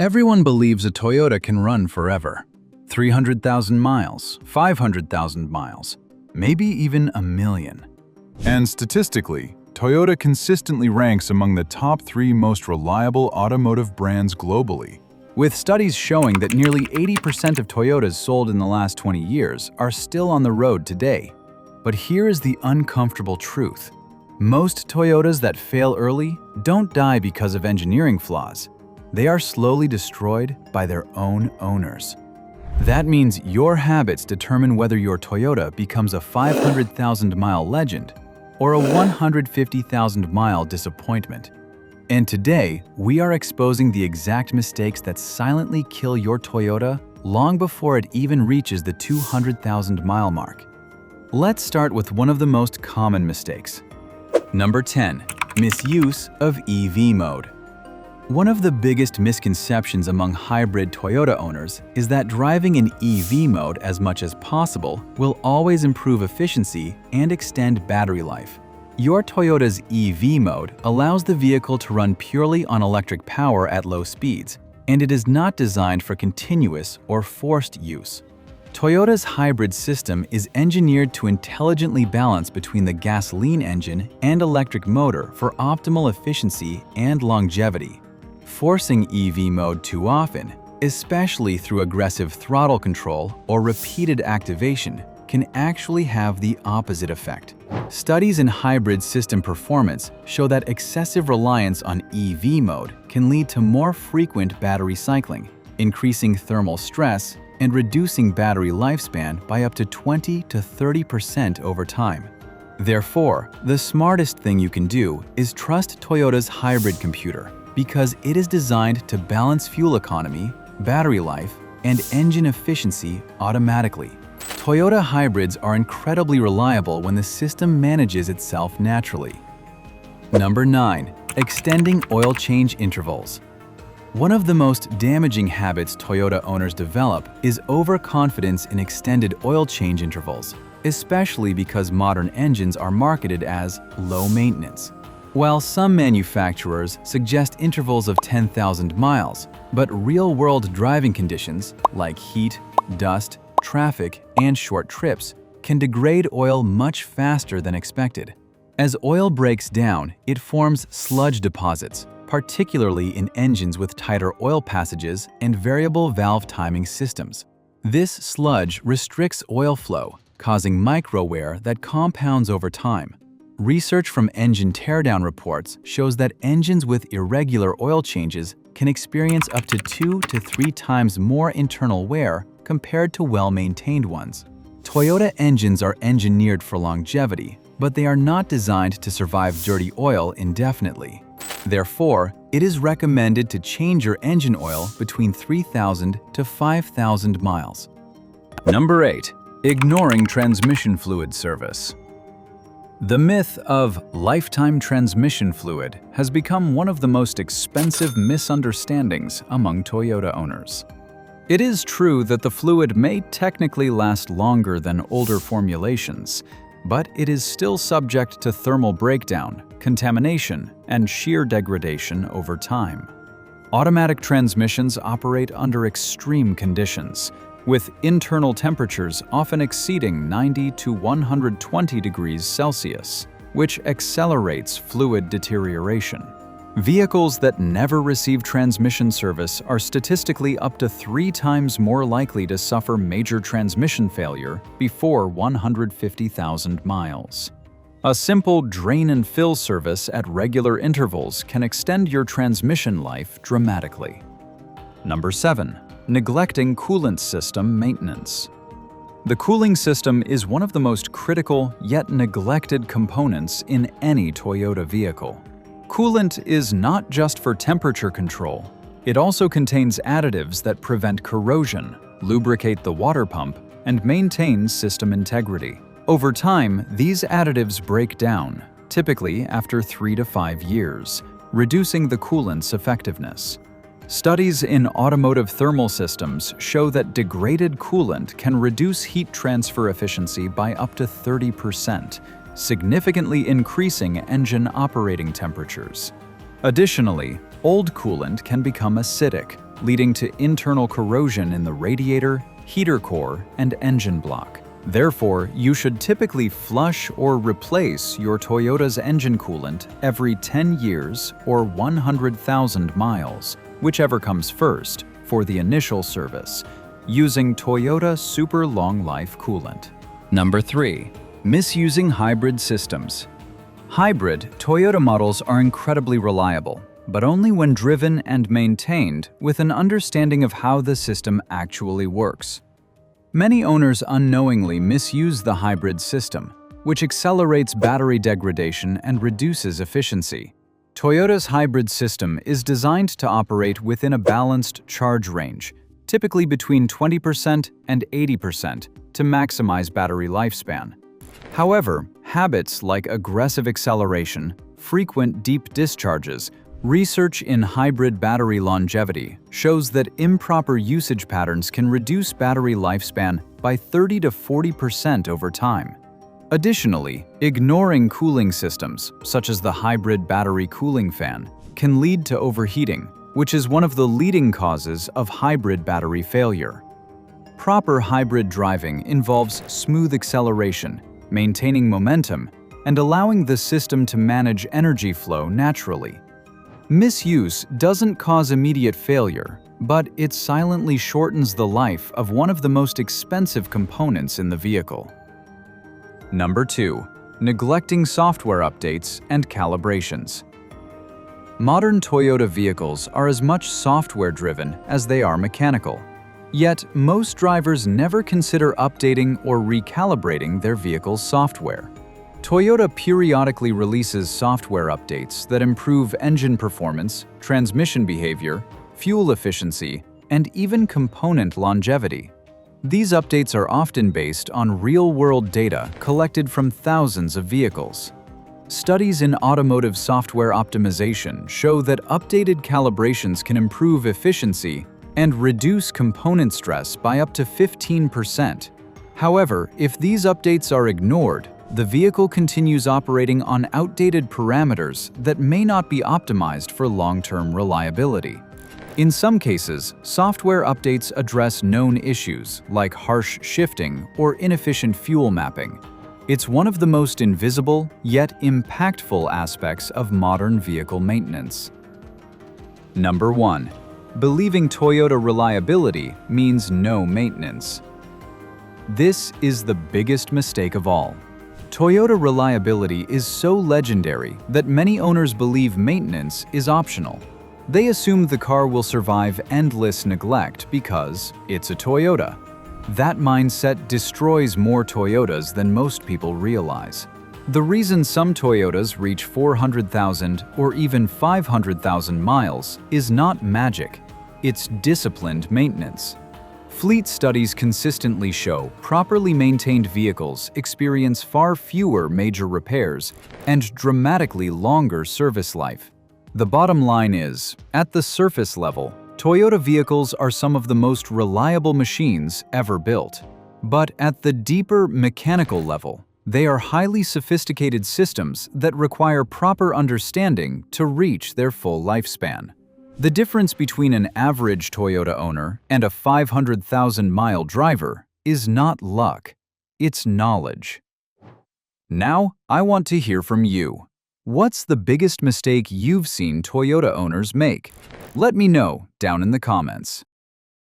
Everyone believes a Toyota can run forever. 300,000 miles, 500,000 miles, maybe even a million. And statistically, Toyota consistently ranks among the top 3 most reliable automotive brands globally, with studies showing that nearly 80% of Toyotas sold in the last 20 years are still on the road today. But here is the uncomfortable truth. Most Toyotas that fail early don't die because of engineering flaws. They are slowly destroyed by their own owners. That means your habits determine whether your Toyota becomes a 500,000-mile legend or a 150,000-mile disappointment. And today, we are exposing the exact mistakes that silently kill your Toyota long before it even reaches the 200,000-mile mark. Let's start with one of the most common mistakes. Number 10. Misuse of EV mode. One of the biggest misconceptions among hybrid Toyota owners is that driving in EV mode as much as possible will always improve efficiency and extend battery life. Your Toyota's EV mode allows the vehicle to run purely on electric power at low speeds, and it is not designed for continuous or forced use. Toyota's hybrid system is engineered to intelligently balance between the gasoline engine and electric motor for optimal efficiency and longevity. Forcing EV mode too often, especially through aggressive throttle control or repeated activation, can actually have the opposite effect. Studies in hybrid system performance show that excessive reliance on EV mode can lead to more frequent battery cycling, increasing thermal stress, and reducing battery lifespan by up to 20 to 30% over time. Therefore, the smartest thing you can do is trust Toyota's hybrid computer, because it is designed to balance fuel economy, battery life, and engine efficiency automatically. Toyota hybrids are incredibly reliable when the system manages itself naturally. Number 9. Extending oil change intervals. One of the most damaging habits Toyota owners develop is overconfidence in extended oil change intervals, especially because modern engines are marketed as low maintenance. While some manufacturers suggest intervals of 10,000 miles, but real-world driving conditions like heat, dust, traffic, and short trips can degrade oil much faster than expected. As oil breaks down, it forms sludge deposits, particularly in engines with tighter oil passages and variable valve timing systems. This sludge restricts oil flow, causing micro-wear that compounds over time. Research from engine teardown reports shows that engines with irregular oil changes can experience up to 2 to 3 times more internal wear compared to well-maintained ones. Toyota engines are engineered for longevity, but they are not designed to survive dirty oil indefinitely. Therefore, it is recommended to change your engine oil between 3,000 to 5,000 miles. Number 8. Ignoring transmission fluid service. The myth of lifetime transmission fluid has become one of the most expensive misunderstandings among Toyota owners. It is true that the fluid may technically last longer than older formulations, but it is still subject to thermal breakdown, contamination, and shear degradation over time. Automatic transmissions operate under extreme conditions, with internal temperatures often exceeding 90 to 120 degrees Celsius, which accelerates fluid deterioration. Vehicles that never receive transmission service are statistically up to 3 times more likely to suffer major transmission failure before 150,000 miles. A simple drain and fill service at regular intervals can extend your transmission life dramatically. Number 7. Neglecting coolant system maintenance. The cooling system is one of the most critical yet neglected components in any Toyota vehicle. Coolant is not just for temperature control. It also contains additives that prevent corrosion, lubricate the water pump, and maintain system integrity. Over time, these additives break down, typically after 3 to 5 years, reducing the coolant's effectiveness. Studies in automotive thermal systems show that degraded coolant can reduce heat transfer efficiency by up to 30%, significantly increasing engine operating temperatures. Additionally, old coolant can become acidic, leading to internal corrosion in the radiator, heater core, and engine block. Therefore, you should typically flush or replace your Toyota's engine coolant every 10 years or 100,000 miles, whichever comes first, for the initial service, using Toyota Super Long Life Coolant. Number 3. Misusing hybrid systems. Hybrid Toyota models are incredibly reliable, but only when driven and maintained with an understanding of how the system actually works. Many owners unknowingly misuse the hybrid system, which accelerates battery degradation and reduces efficiency. Toyota's hybrid system is designed to operate within a balanced charge range, typically between 20% and 80%, to maximize battery lifespan. However, habits like aggressive acceleration, frequent deep discharges, research in hybrid battery longevity shows that improper usage patterns can reduce battery lifespan by 30 to 40% over time. Additionally, ignoring cooling systems, such as the hybrid battery cooling fan, can lead to overheating, which is one of the leading causes of hybrid battery failure. Proper hybrid driving involves smooth acceleration, maintaining momentum, and allowing the system to manage energy flow naturally. Misuse doesn't cause immediate failure, but it silently shortens the life of one of the most expensive components in the vehicle. Number 2. Neglecting software updates and calibrations. Modern Toyota vehicles are as much software-driven as they are mechanical. Yet, most drivers never consider updating or recalibrating their vehicle's software. Toyota periodically releases software updates that improve engine performance, transmission behavior, fuel efficiency, and even component longevity. These updates are often based on real-world data collected from thousands of vehicles. Studies in automotive software optimization show that updated calibrations can improve efficiency and reduce component stress by up to 15%. However, if these updates are ignored, the vehicle continues operating on outdated parameters that may not be optimized for long-term reliability. In some cases, software updates address known issues like harsh shifting or inefficient fuel mapping. It's one of the most invisible yet impactful aspects of modern vehicle maintenance. Number 1. Believing Toyota reliability means no maintenance. This is the biggest mistake of all. Toyota reliability is so legendary that many owners believe maintenance is optional. They assume the car will survive endless neglect because it's a Toyota. That mindset destroys more Toyotas than most people realize. The reason some Toyotas reach 400,000 or even 500,000 miles is not magic, it's disciplined maintenance. Fleet studies consistently show properly maintained vehicles experience far fewer major repairs and dramatically longer service life. The bottom line is, at the surface level, Toyota vehicles are some of the most reliable machines ever built. But at the deeper mechanical level, they are highly sophisticated systems that require proper understanding to reach their full lifespan. The difference between an average Toyota owner and a 500,000-mile driver is not luck, it's knowledge. Now, I want to hear from you. What's the biggest mistake you've seen Toyota owners make? Let me know down in the comments.